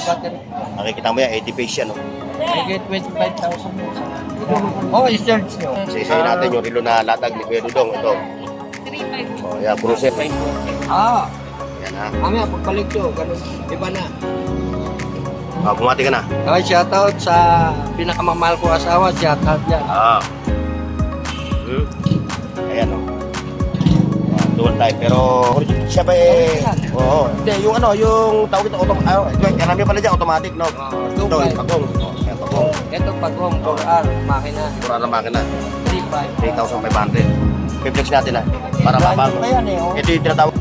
battery. Nakikita mo yan, 80 pace yan. Oh. I get 25,000. Oh, i-search nyo. Isa-isayin natin yung relo na latag ni Kuya Dudong. Ito. 3.5. Oh, yan, cruiser. Yan ha. Kami, pagbalik nyo, ganun, iba na. Oh, bumati ka na. Okay, shoutout sa pinakamamahal ko asawa, shoutout yan. Ayan o. Dual type. Pero siya ba eh... Oo. Hindi, yung ano, yung tawag ito, karami pala dyan, automatic, no? Ito, pagong. Ayan, pagong. Ito pagong 4R, makina. Pura na makina. 3.5. 3,500. Piplex natin ha. Para mabago. Yan eh, oh. Ito yung tinatawag.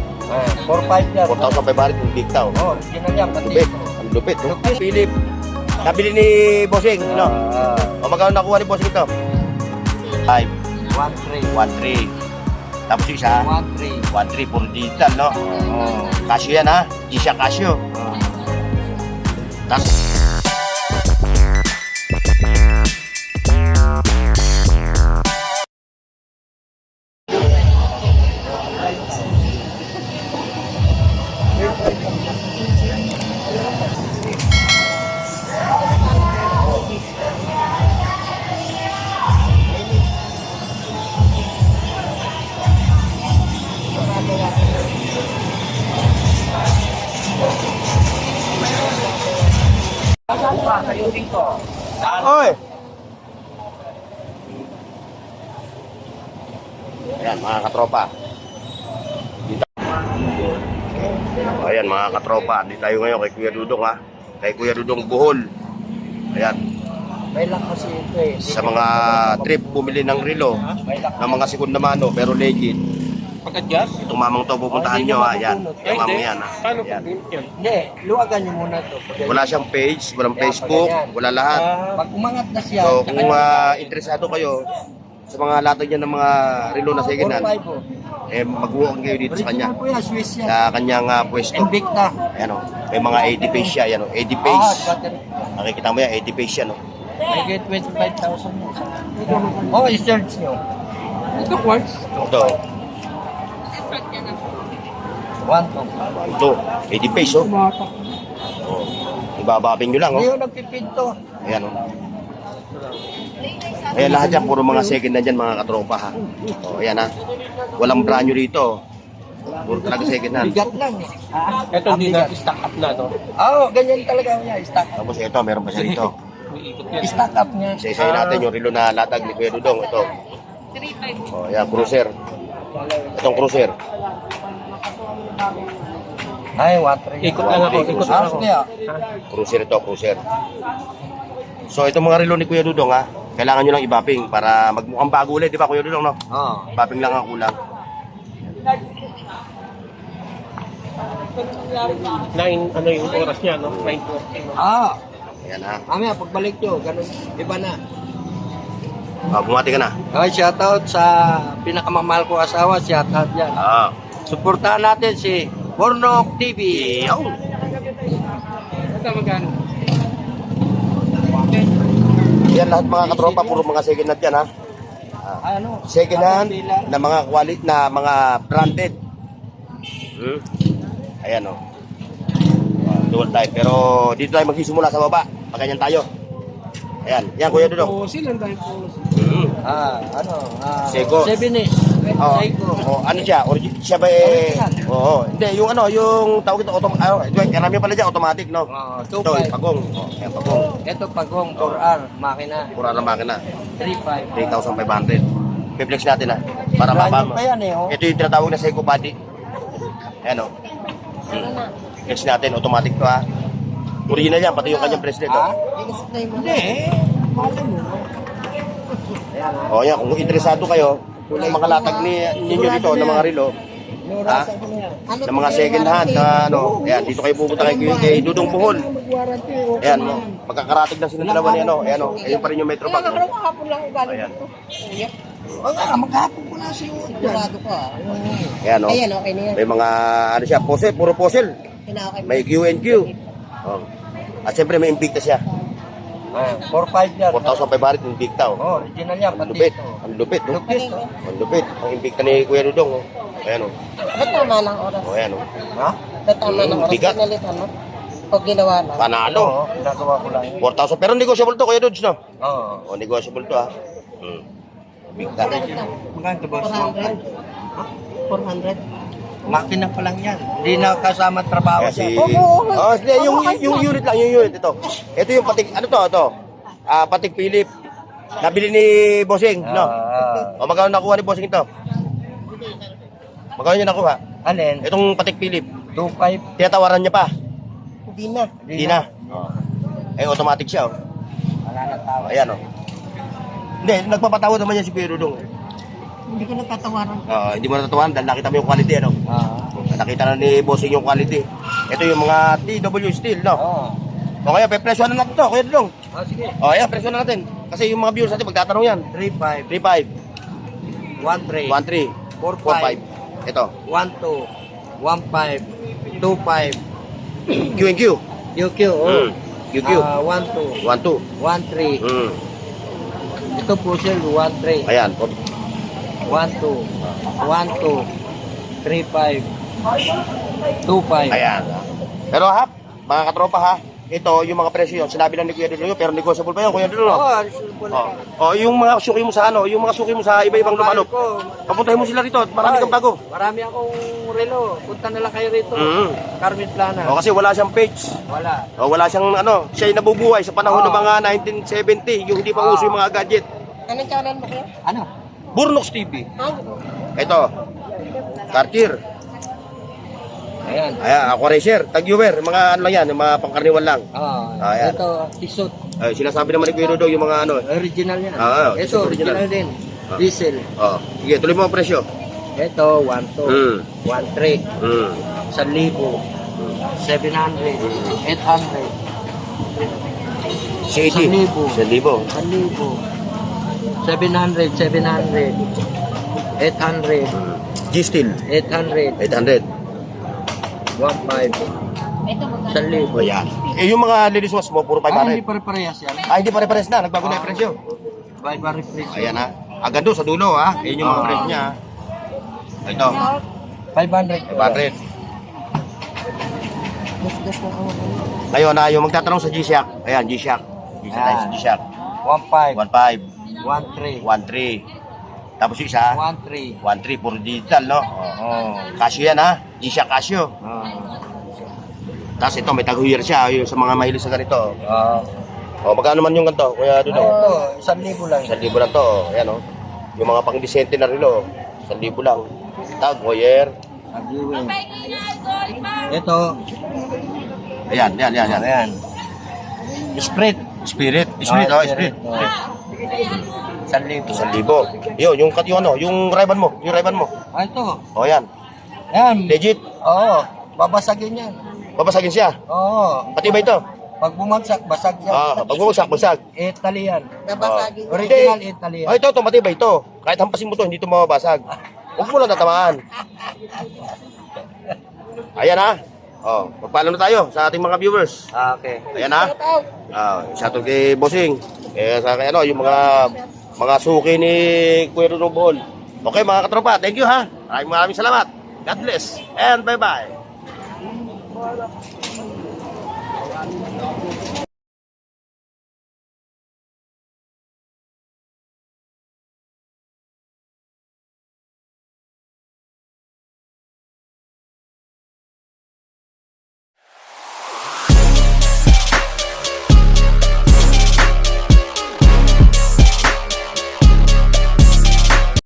4.5 yan. 4,500 yung big town. Oh, original yan, pati Lupit. ito. Ang lupit. Philip. Nabili ni Bossing, no? O magkano nakuha ni Bossing ito? 5. 1.3. 1,300. Tapos yung isa, 1.3. 1,300 puro digital, no? Oh, Casio yan ha. G-Shock Casio. Tapos, oy! Ayan, mga katropa. Dito. Ayan, mga katropa. Dito tayo ngayon kay Kuya Dudong, ha? Kay Kuya Dudong Bohol. Ayan. May lock kasi ito eh. Sa mga trip, bumili ng relo, ng mga segunda mano, pero legit. Pagka-gas? Itong mamang to pupuntahan nyo, ha? Ayan. Yung mamang yan, ha? Paano Ayan. pag yan? Hindi, luwagan nyo muna ito. Wala siyang page, walang Facebook, wala lahat. Pag umangat na siya, So, kung interesado kayo sa mga latag niya ng mga relo na second hand, 4.5 oh. mag-walk kayo dito sa kanya. Original po yan, Swiss yan. Sa kanyang pwesto. Invicta. Ayan o. May mga 80 pace siya. Ayan o. 80 pace. Nakikita mo yan. 80 pace yan o. I get 25,000. Oh, i-search nyo. Ito quartz? Ito. 1.2. Ito. 80 pace o. Ibababing nyo lang o. Hindi yung nagpipinto. Ayan o. Ayan lahat yan. Puro mga second na dyan mga katropa ha. O ayan ha. Walang brand nyo rito. Puro talaga second hand. Bigat lang eh. Ito hindi na stock up na to. Oo, ganyan talaga niya. Stock up. Tapos ito. Meron pa siya rito. Umiikot yan. Stock up niya. Isa-isayin natin yung relo na latag ni Kuya Dudong. Ito. 3.5. O ayan. Cruiser. Itong cruiser. Ay, 1.3. Ikot lang ako. Ikot lang ako. Kaya, Cruiser ito, cruiser. So itong mga relo ni Kuya Dudong ha, kailangan nyo lang i-bapping para magmukhang bago ulit, di ba Kuya Dudong no? Oo. Bapping lang ang kulang. 9, ano yung oras niya, no? 9:40. Ah, Ayan ha. kami, pagbalik nyo, ganun, iba na. Bumati ka na. Okay, shoutout sa pinakamamahal ko asawa, shoutout yan. Suportahan natin si Bornok TV. Iyaw. Ito magkano? Yan lahat mga katropa, puro mga second hand yan ha. Ano? Second hand na mga quality, na mga branded. Ayan o. Dual type. Pero dito tayo magsisimula sa baba. Pagkanyan tayo. Ayan. Yan Kuya Dudong. Fossil, ang dahil fossil. Seiko. 7 Oh, Seiko. oh, ano siya? Siya ba eh? Original. Oo. Hindi, yung ano, yung tawag ito, karami pala dyan, automatic, no? Ito, 2.5. pagong. Oh, ayan, pagong. Ito pagong 4R, makina. Pura na makina. 3.5. 3,500. Piplex natin ha. Para Brand mabama. new pa yan eh, oh. Ito yung tinatawag na Seiko body. Ayan o. Flex natin, automatic to ha. Original yan, pati yung kanyang bracelet. Ha? Oh. Hindi. Mali mo. O yan, kung interesado kayo, kung mga latag ninyo dito ng mga relo, ha? Ng mga second hand na ano, ayan, dito kayo pupunta kay Dudong Bohol. Ayan, no, magkakaratig lang sila dalawa ni ano, ayan o, ayun pa rin yung Metro Bank. No? Kahapon lang galing Ayan. dito. Maghapon ko na siya. Sigurado ko ah. Ayan o, Ayan, okay na yan. may mga, ano siya, puzzle, puro puzzle. Kinakay mo. May Q&Q. Oh. At siyempre may Invicta siya. 4.5 yan. 4,500 yung Invicta. Oh. Oh, original yan. Ang Pati lupit. ito. Ang lupit. No? Lupit. Oh. Ang lupit. Ang Invicta ni Kuya Dudong. Oh. Ayan o. Ba't tama ng oras? Oh, ayan o. Ha? Ba't tama ng oras? Bigat. Pinalitan mo? Pag ginawa na. Panalo. Oo, ginagawa ko lang. 4,000. Pero negotiable to, Kuya Dudes, no? Oo. O, negotiable to, ha? Big time. Magkano to, boss? 400. 400. Makina pa lang yan. Hindi na kasama trabaho Kasi, siya. hindi, yung unit lang, yung unit, ito. Ito yung patik, ano to, ito? Patik Philip. Nabili ni Bossing, no? O, magkano nakuha ni Bossing ito? Magkano niya nakuha? Alin? Itong patik Philip. 2.5. Tinatawaran niya pa. Hindi na. Hindi na. Eh, automatic siya, oh. Wala na tao. Ayan, oh. Hindi, nagpapatawad naman yan si Kuya Dudong. Hindi ko nagtatawaran. Hindi mo natatawanan dahil nakita mo yung quality, ano? Nakita na ni Bossing yung quality. Ito yung mga TW steel, no? Oo. O kaya, pepresyo na natin to, Kuya Dudong. Sige. O, ayan, presyo na natin. Kasi yung mga viewers natin, magtatanong yan. 3.5. 3.5, 1.3. 1.3, 4.5. Ito, 1.2. 1.5. 2.5. Q&Q. QQ. Oh. QQ. 1.2. 1.2. 1.3. Ito po sir, 1.3. Ayan. 1.2. 1.2. 3.5. 2.5. Ayan. Pero ha, mga katropa ha, ito yung mga presyo yun. Sinabi lang ni Kuya Dudong yun, pero negotiable pa yun, Kuya Dudong. Oo, Yung mga suki mo sa ano, yung mga suki mo sa iba-ibang lumalop. Papuntahin mo sila rito, marami kang bago. Marami akong relo. Punta na lang kayo rito. Mm. Carmen Plana. O kasi wala siyang page. Wala. O wala siyang ano, siya'y nabubuhay sa panahon Oo. ng mga 1970, yung hindi pa uso yung mga gadget. Anong channel mo kayo? Ano? Burnox TV. Ah, Ito. Cartier. Ayan. Ayan, Aqua Racer, Tag-Viewer, mga ano lang yan, yung mga pangkarniwal lang. Ayan. Ito, tisot. Ay, sinasabi naman ni Kuya Dudong yung mga ano. Original yan. Oo, Ito, original. original din. Ah. Diesel. Oh, sige, tuloy mo ang presyo. Ito, 1.2. Mm. 1.3. Mm. 1,000. 700. 800. 80. 1,000. 1,000. 700. 700. 800. G-Steel, 800. 800. 1.5. ito magkano? 1,000. Ayan. Eh, yung mga ladies wash mo, puro Hindi 500. pare-parehas yan. Hindi pare-pares na, nagbago na yung presyo. 500 presyo. Ayan ha. Agad doon sa dulo ha. Ayan yung mga presyo niya ha. Ito, 500. 500. Gas na ako. Ngayon na yung magtatanong sa G-Shock. Ayan, G-Shock. Isa tayo sa G-Shock. 1.5. 1.5, 1.3. 1.3. Tapos yung isa, 1.3. 1.3, puro digital, no? Oo. Casio yan ha. G-Shock Casio. Tapos ito, may tag-heuer siya. Yung sa mga mahilig sa ganito. O, magkano man yung ganito? Kuya Dudong. Ito, 1,000 lang. 1,000 lang to. Ayan o. Yung mga pang-disente na rilo. 1,000 lang. Tag, heuer. Agiwin. Ito, Ayan. ayan. Spirit. Spirit. Ah, Spirit, oh, Spirit. 1,000. 1,000. Yun, yung yung Ray-Ban mo. Yung Ray-Ban mo. Ito. O, ayan. Ayan. Legit. Oo. Babasagin yan. Babasagin siya. Oo. Pati ba ito? Pag bumagsak, basag yan. Pag bumagsak, basag. Italian. Nabasagin. Original Italian. Ito, matibay ito. Kahit hampasin mo to, hindi ito mababasag. Huwag mo lang tatamaan. Ayan ha. Magpaalam na tayo sa ating mga viewers. Okay. Ayan ha. Shoutout kay Bossing. Sa kay yung mga suki ni Kuya Dudong Bohol. Okay mga katropa, thank you ha. Maraming salamat. God bless and bye-bye.